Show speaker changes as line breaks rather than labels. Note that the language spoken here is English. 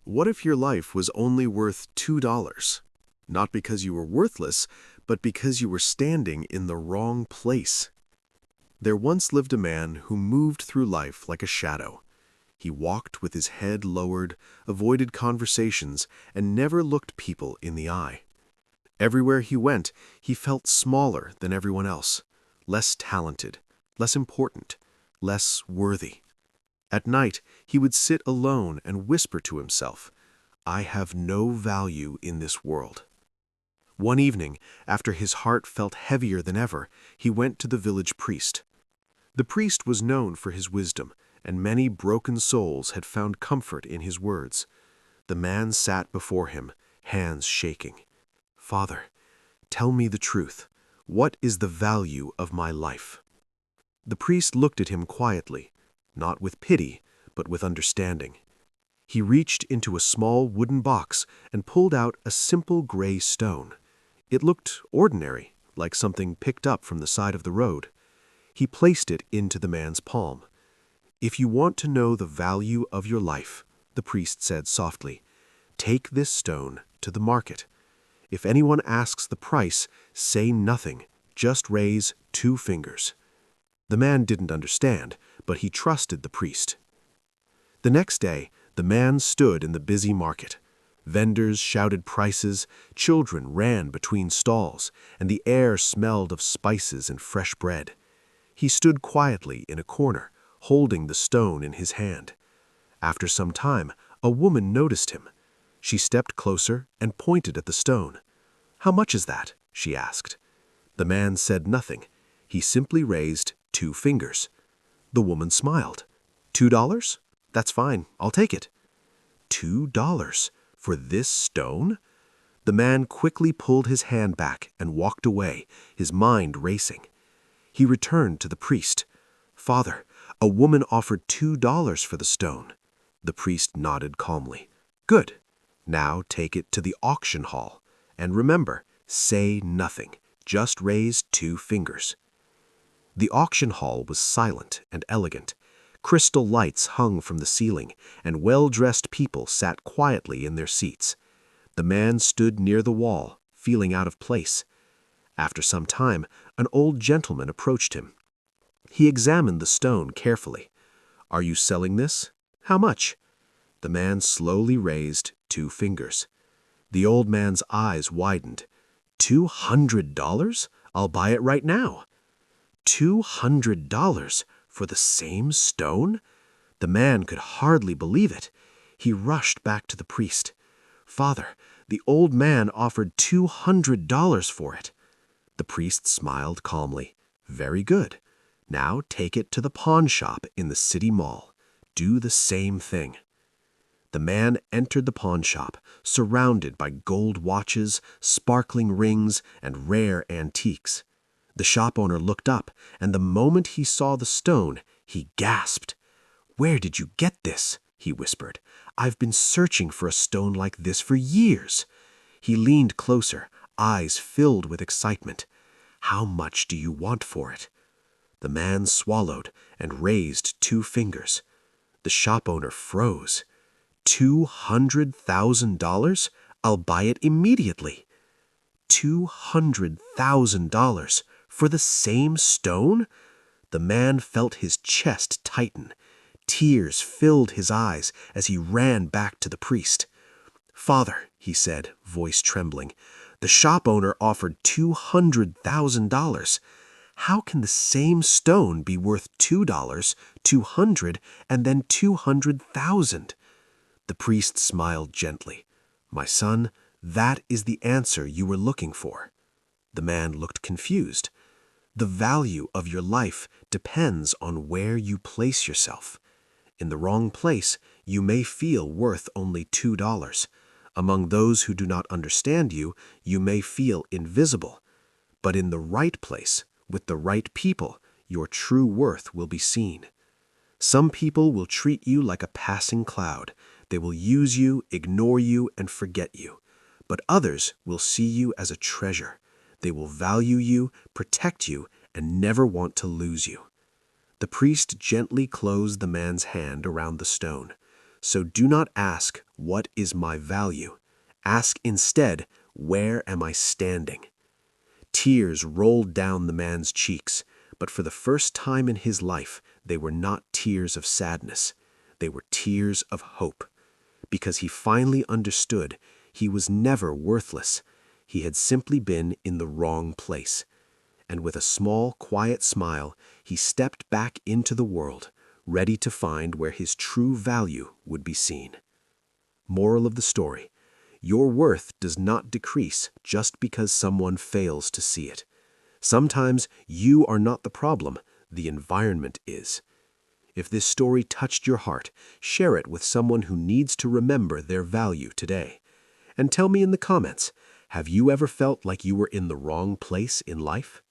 What if your life was only worth $2? Not because you were worthless, but because you were standing in the wrong place. There once lived a man who moved through life like a shadow. He walked with his head lowered, avoided conversations, and never looked people in the eye. Everywhere he went, he felt smaller than everyone else, less talented, less important, less worthy. At night, he would sit alone and whisper to himself, "I have no value in this world." One evening, after his heart felt heavier than ever, he went to the village priest. The priest was known for his wisdom, and many broken souls had found comfort in his words. The man sat before him, hands shaking. "Father, tell me the truth. What is the value of my life?" The priest looked at him quietly, not with pity, but with understanding. He reached into a small wooden box and pulled out a simple gray stone. It looked ordinary, like something picked up from the side of the road. He placed it into the man's palm. "If you want to know the value of your life," the priest said softly, "take this stone to the market. If anyone asks the price, say nothing, just raise 2 fingers." The man didn't understand, but he trusted the priest. The next day, the man stood in the busy market. Vendors shouted prices, children ran between stalls, and the air smelled of spices and fresh bread. He stood quietly in a corner, holding the stone in his hand. After some time, a woman noticed him. She stepped closer and pointed at the stone. "How much is that?" she asked. The man said nothing. He simply raised 2 fingers. The woman smiled. $2? That's fine, I'll take it." $2 for this stone? The man quickly pulled his hand back and walked away, his mind racing. He returned to the priest. "Father, a woman offered $2 for the stone." The priest nodded calmly. "Good. Now take it to the auction hall. And remember, say nothing. Just raise 2 fingers." The auction hall was silent and elegant. Crystal lights hung from the ceiling, and well-dressed people sat quietly in their seats. The man stood near the wall, feeling out of place. After some time, an old gentleman approached him. He examined the stone carefully. "Are you selling this? How much?" The man slowly raised 2 fingers. The old man's eyes widened. $200? I'll buy it right now." $200 for the same stone? The man could hardly believe it. He rushed back to the priest. "Father, the old man offered $200 for it." The priest smiled calmly. "Very good. Now take it to the pawn shop in the city mall. Do the same thing." The man entered the pawn shop, surrounded by gold watches, sparkling rings, and rare antiques. The shop owner looked up, and the moment he saw the stone, he gasped. "Where did you get this?" he whispered. "I've been searching for a stone like this for years." He leaned closer, eyes filled with excitement. "How much do you want for it?" The man swallowed and raised 2 fingers. The shop owner froze. $200,000? I'll buy it immediately." $200,000 for the same stone? The man felt his chest tighten. Tears filled his eyes as he ran back to the priest. "Father," he said, voice trembling, "the shop owner offered $200,000. How can the same stone be worth $2, 200, and then 200,000? The priest smiled gently. "My son, that is the answer you were looking for." The man looked confused. The value of your life depends on where you place yourself. In the wrong place, you may feel worth only $2. Among those who do not understand you, you may feel invisible. But in the right place, with the right people, your true worth will be seen. Some people will treat you like a passing cloud. They will use you, ignore you, and forget you. But others will see you as a treasure. They will value you, protect you, and never want to lose you. The priest gently closed the man's hand around the stone. So do not ask, "What is my value?" Ask instead, "Where am I standing?" Tears rolled down the man's cheeks, but for the first time in his life, they were not tears of sadness. They were tears of hope, because he finally understood he was never worthless. He had simply been in the wrong place. And with a small, quiet smile, he stepped back into the world, ready to find where his true value would be seen. Moral of the story: your worth does not decrease just because someone fails to see it. Sometimes you are not the problem, the environment is. If this story touched your heart, share it with someone who needs to remember their value today. And tell me in the comments, have you ever felt like you were in the wrong place in life?